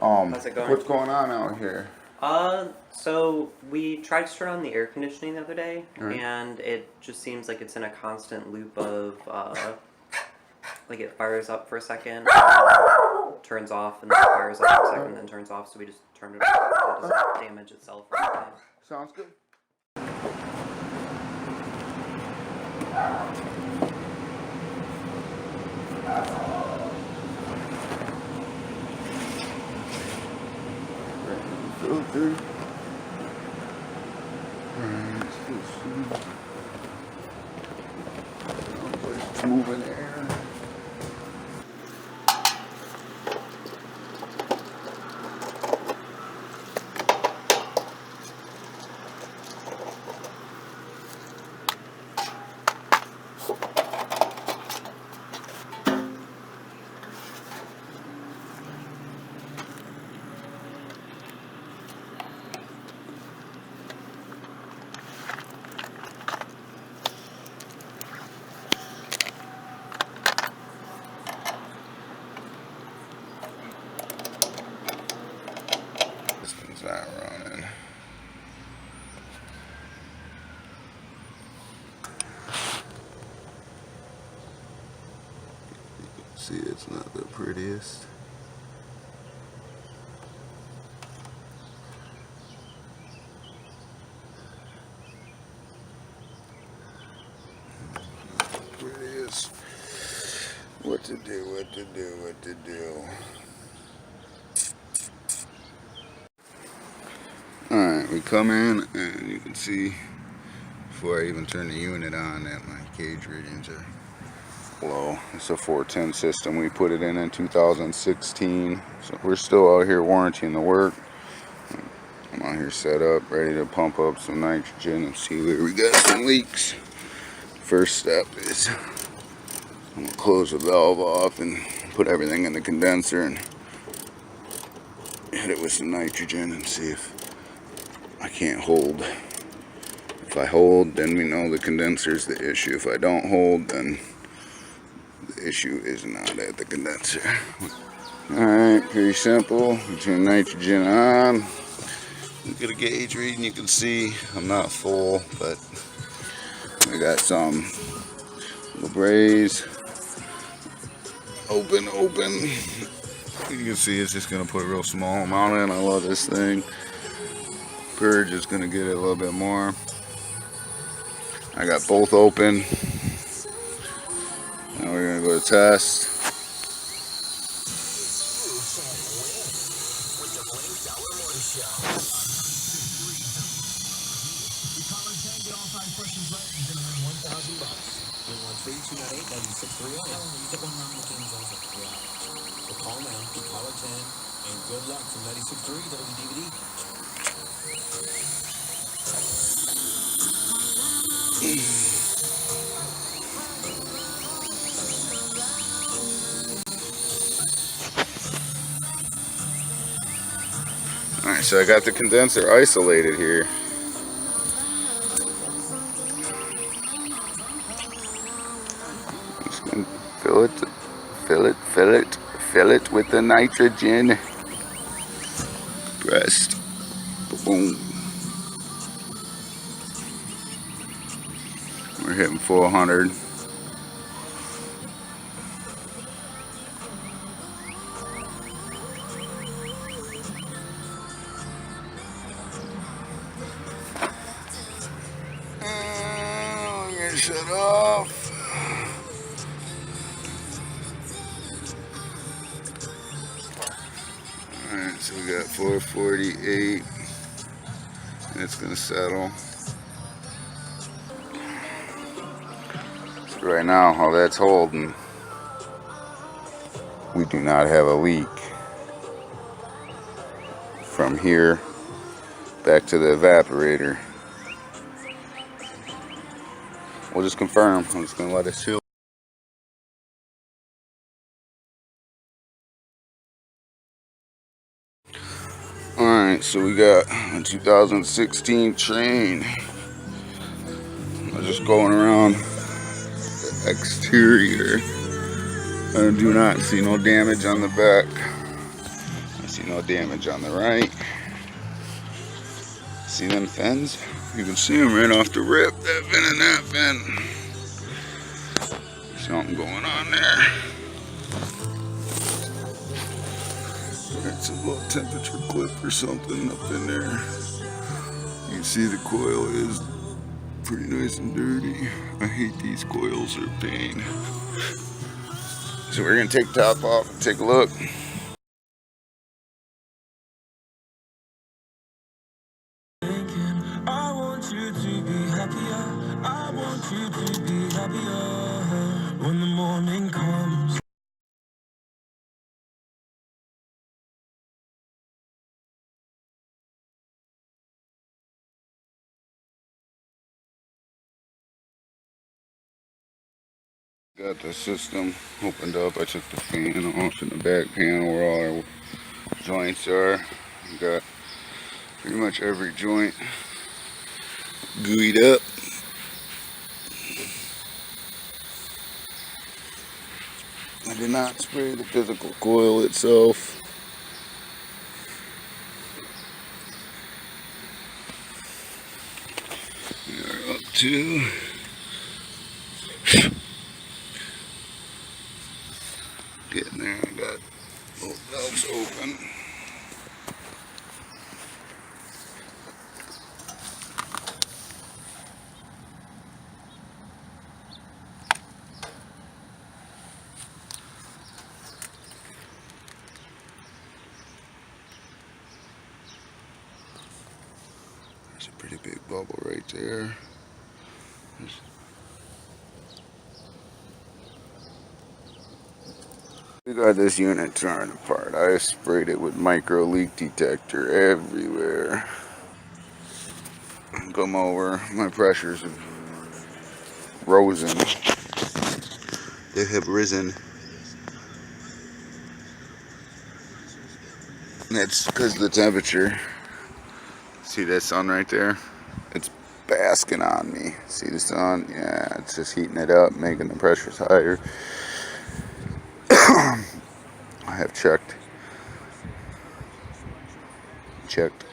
How's it going? What's going on out here? So we tried to turn on the air conditioning the other day, Right. and it just seems like it's in a constant loop of, like it fires up for a second, turns off, and then fires up for a second, and then turns off, so we just turned it off so it doesn't damage itself or anything. Sounds good. Filter. It's moving air. It's not running. See, it's not the prettiest. Prettiest. What to do, what to do, what to do. Alright, we come in and you can see before I even turn the unit on that my gauge readings are low. It's a 410 system. We put it in 2016. So we're still out here warranting the work. I'm out here set up, ready to pump up some nitrogen and see where we got some leaks. First step is I'm going to close the valve off and put everything in the condenser and hit it with some nitrogen and see if I can't hold. If I hold, then we know the condenser's the issue. If I don't hold, then the issue is not at the condenser. Alright, pretty simple. Turn nitrogen on. Look at a gauge reading, you can see I'm not full, but I got some little braze. Open. You can see it's just gonna put a real small amount in. I love this thing. Purge is gonna get it a little bit more. I got both open. Now we're gonna go to test. Call now, caller 10, and good luck from 96.3 WDVD. Alright, so I got the condenser isolated here. Just gonna fill it with the nitrogen. Pressed. Boom. We're hitting 400. Shut off. Alright, so we got 448 and it's gonna settle. So right now how that's holding, we do not have a leak from here back to the evaporator. We'll just confirm. I'm just gonna let it chill. Alright, so we got a 2016 train. I'm just going around the exterior. I do not see no damage on the back. I see See no damage on the right. See them fins? You can see them right off the rip. That fin and that fin. Something going on there. It's a low temperature clip or something up in there. You can see the coil is pretty nice and dirty. I hate these coils, they're a pain. So we're gonna take the top off and take a look. I want you to be happier. I want you to be happier when the morning comes. Got the system opened up. I took the fan off in the back panel where all our joints are. Got pretty much every joint gooeyed up. I did not spray the physical coil itself. We are up to getting there. I got both valves open. There's a pretty big bubble right there. We got this unit torn apart. I sprayed it with micro leak detector everywhere. Come over, my pressures have risen. They have risen. And that's because of the temperature. See that sun right there? It's basking on me. See the sun? Yeah, it's just heating it up, making the pressures higher. I have checked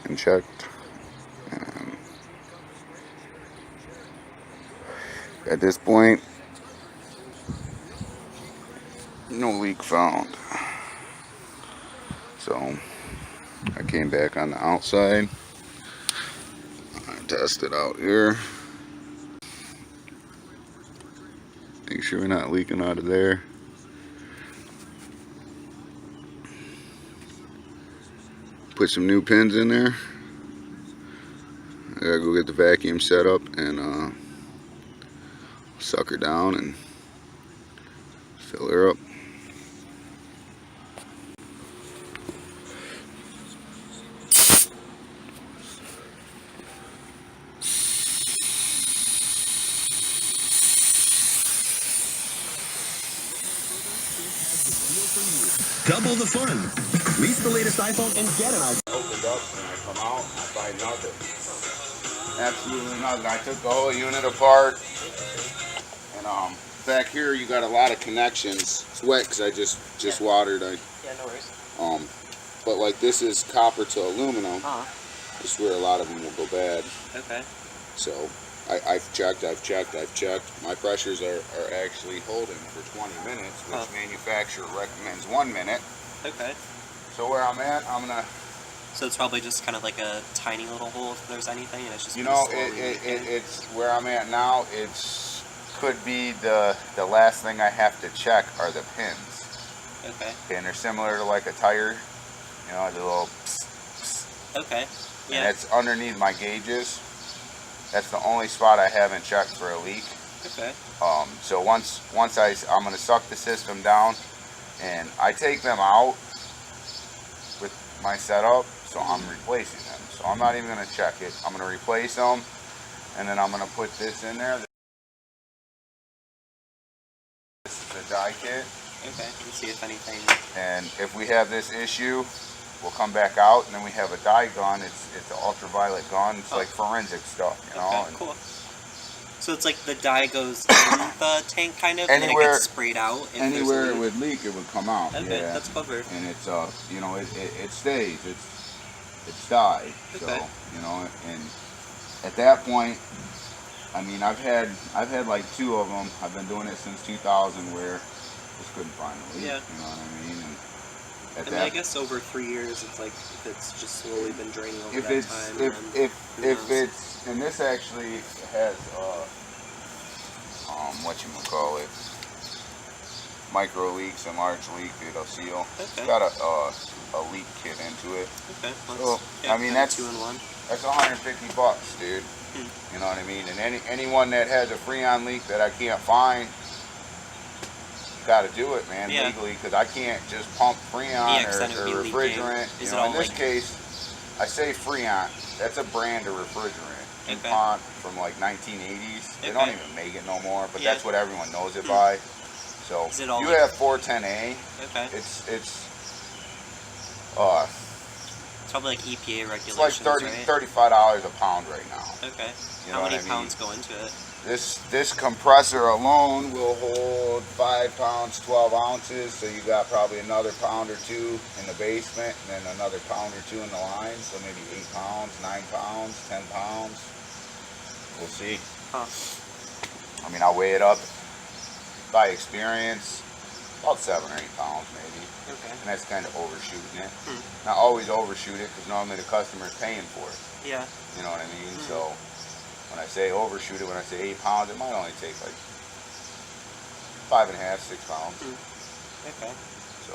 and checked. And at this point, no leak found. So I came back on the outside. I tested out here. Make sure we're not leaking out of there. Put some new pins in there. I gotta go get the vacuum set up and suck her down and fill her up. Double the fun. Lease the latest iPhone and get an iPhone. Opened up and I come out, I find nothing. Absolutely nothing. I took the whole unit apart, and back here you got a lot of connections. It's wet because I just watered. Yeah, no worries. But like this is copper to aluminum. This is where a lot of them will go bad. Okay. So I've checked. My pressures are actually holding for 20 minutes, which manufacturer recommends 1 minute. Okay. So where I'm at, I'm gonna. So it's probably just kind of like a tiny little hole if there's anything, and it's just. You know, it's where I'm at now. It's could be the last thing I have to check are the pins. Okay. And they're similar to like a tire. You know, the little. Psst, psst. Okay. Yeah. And it's underneath my gauges. That's the only spot I haven't checked for a leak. Okay. So once I'm gonna suck the system down, and I take them out with my setup, so I'm replacing them. So I'm not even gonna check it. I'm gonna replace them, and then I'm gonna put this in there. This is the die kit. Okay. You can see if anything. And if we have this issue, we'll come back out, and then we have a dye gun. It's an ultraviolet gun. It's like forensic stuff, you know. Okay. Cool. So it's like the dye goes in the tank, kind of, and then it gets sprayed out. Anywhere it would leak, it would come out. Okay, yeah. that's clever. And it's you know, it stays. It's dye. Okay. So you know, and at that point, I mean, I've had like 2 of them. I've been doing it since 2000, where just couldn't find a leak. Yeah. You know what I mean? And I guess over 3 years, it's like if it's just slowly been draining over that time. If it's, and this actually has whatchamacallit, micro leaks and large leak, it'll seal. Okay. It's got a leak kit into it. Okay. So I mean that's 2 in 1. That's $150, dude. You know what I mean? And anyone that has a Freon leak that I can't find, got to do it, man, legally, because I can't just pump Freon or refrigerant. You know, in this case, I say Freon. That's a brand of refrigerant. DuPont from like 1980s. They don't even make it no more, but that's what everyone knows it by. So you have 410A. Okay. It's probably like EPA regulations. It's like $35 a pound right now. Okay. You How many pounds go into it? This compressor alone will hold 5 pounds, 12 ounces. So you got probably another pound or 2 in the basement, and then another pound or 2 in the line. So maybe 8 pounds, 9 pounds, 10 pounds. We'll see. Huh. I mean, I'll weigh it up by experience, about 7 or 8 pounds maybe. Okay. And that's kind of overshooting it. Not always overshoot it, because normally the customer's paying for it. Yeah. You know what I mean? So when I say overshoot it, when I say 8 pounds, it might only take like 5.5, 6 pounds. Okay. So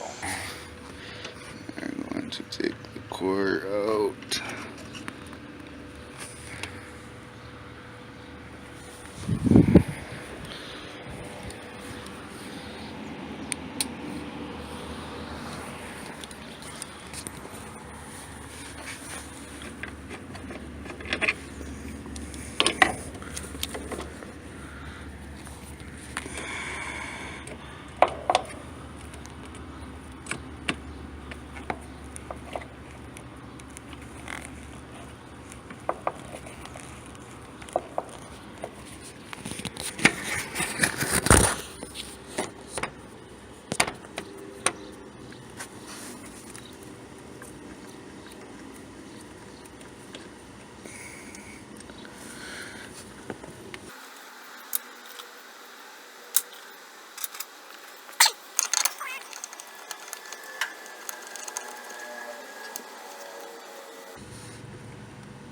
I'm going to take the core out.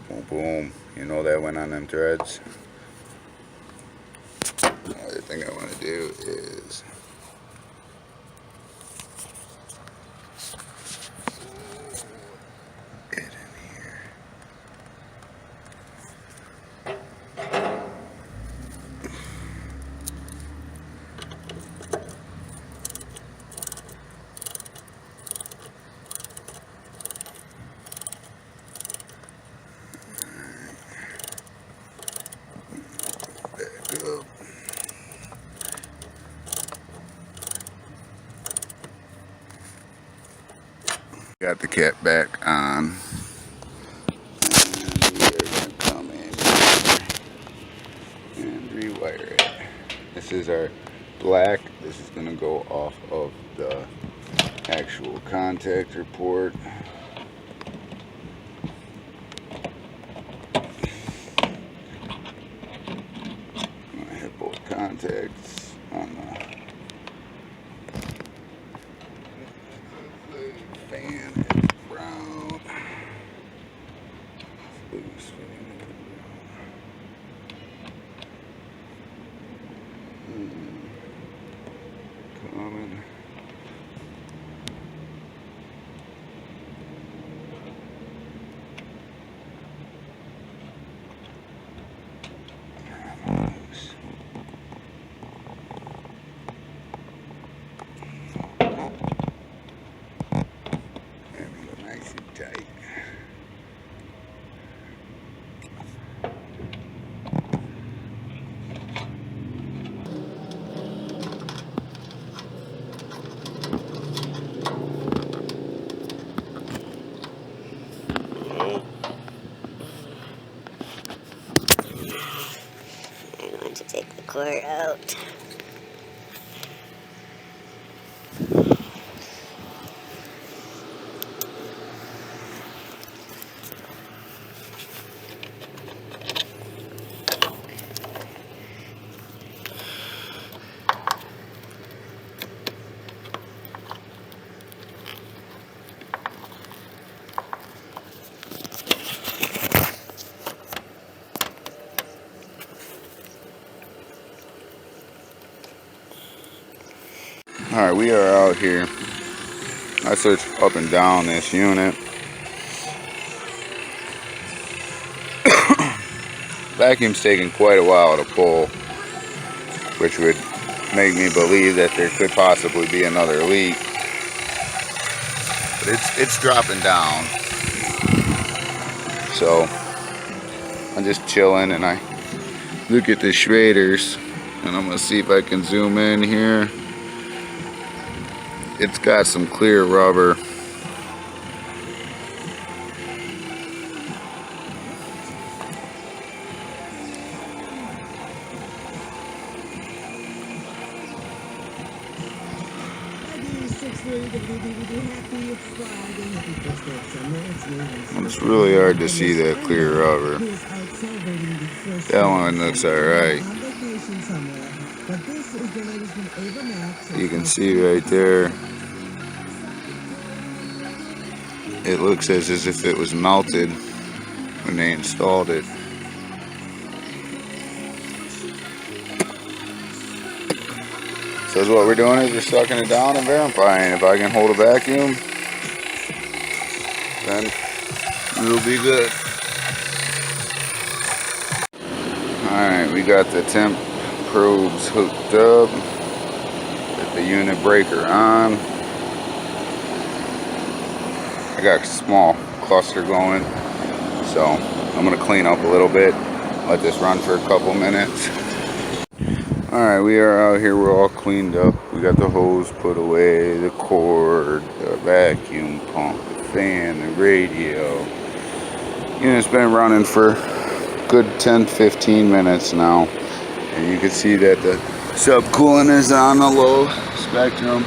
Boom, boom. You know that went on them threads. The other thing I want to do is get in here. Back up. Got the cap back on. And we are going to come in here and rewire it. This is our black. This is going to go off of the actual contactor port. I have both contacts on the fan. It's brown. Loose fan. Common. Nice and tight. cord out. Alright, we are out here. I searched up and down this unit. Vacuum's taking quite a while to pull, which would make me believe that there could possibly be another leak. But it's dropping down. So I'm just chilling and I look at the shaders and I'm gonna see if I can zoom in here. It's got some clear rubber. And it's really hard to see that clear rubber. That one looks alright. You can see right there, it looks as if it was melted when they installed it. So what we're doing is we're sucking it down and verifying. If I can hold a vacuum, then we'll be good. Alright, we got the temp probes hooked up. Got the unit breaker on. I got a small cluster going, so I'm going to clean up a little bit. Let this run for a couple minutes. Alright, we are out here, we're all cleaned up. We got the hose put away, the cord, the vacuum pump, the fan, the radio. Unit's been running for a good 10-15 minutes now. And you can see that the subcooling is on the low spectrum.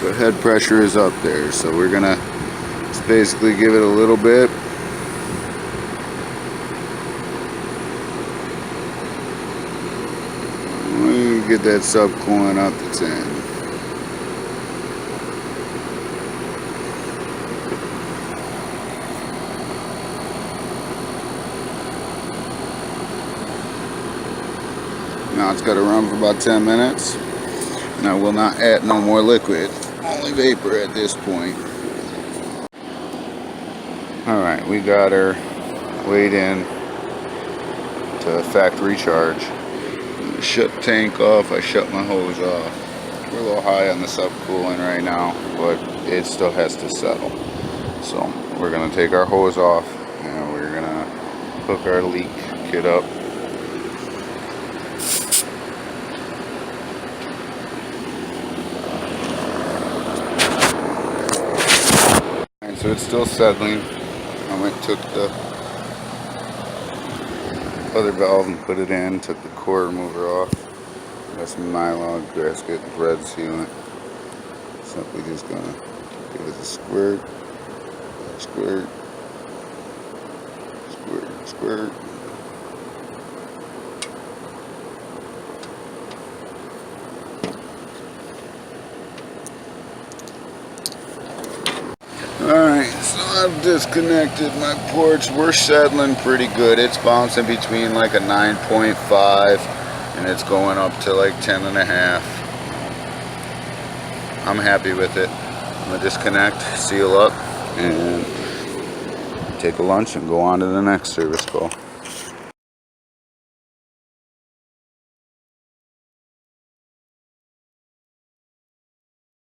The head pressure is up there, so we're gonna just basically give it a little bit. Get that subcooling up to 10. Now it's got to run for about 10 minutes. And I will not add no more liquid, only vapor at this point. Alright, we got her weighed in to factory charge. Shut the tank off, I shut my hose off. We're a little high on the subcooling right now, but it still has to settle. So we're gonna take our hose off and we're gonna hook our leak kit up. And so it's still settling. I went and took the other valve and put it in, took the core remover off. Got some nylon gasket, thread sealant. Simply just gonna give it a squirt, squirt, squirt, squirt. Alright, so I've disconnected my ports. We're settling pretty good. It's bouncing between like a 9.5 and it's going up to like 10.5. I'm happy with it. I'm gonna disconnect, seal up, and take a lunch and go on to the next service call.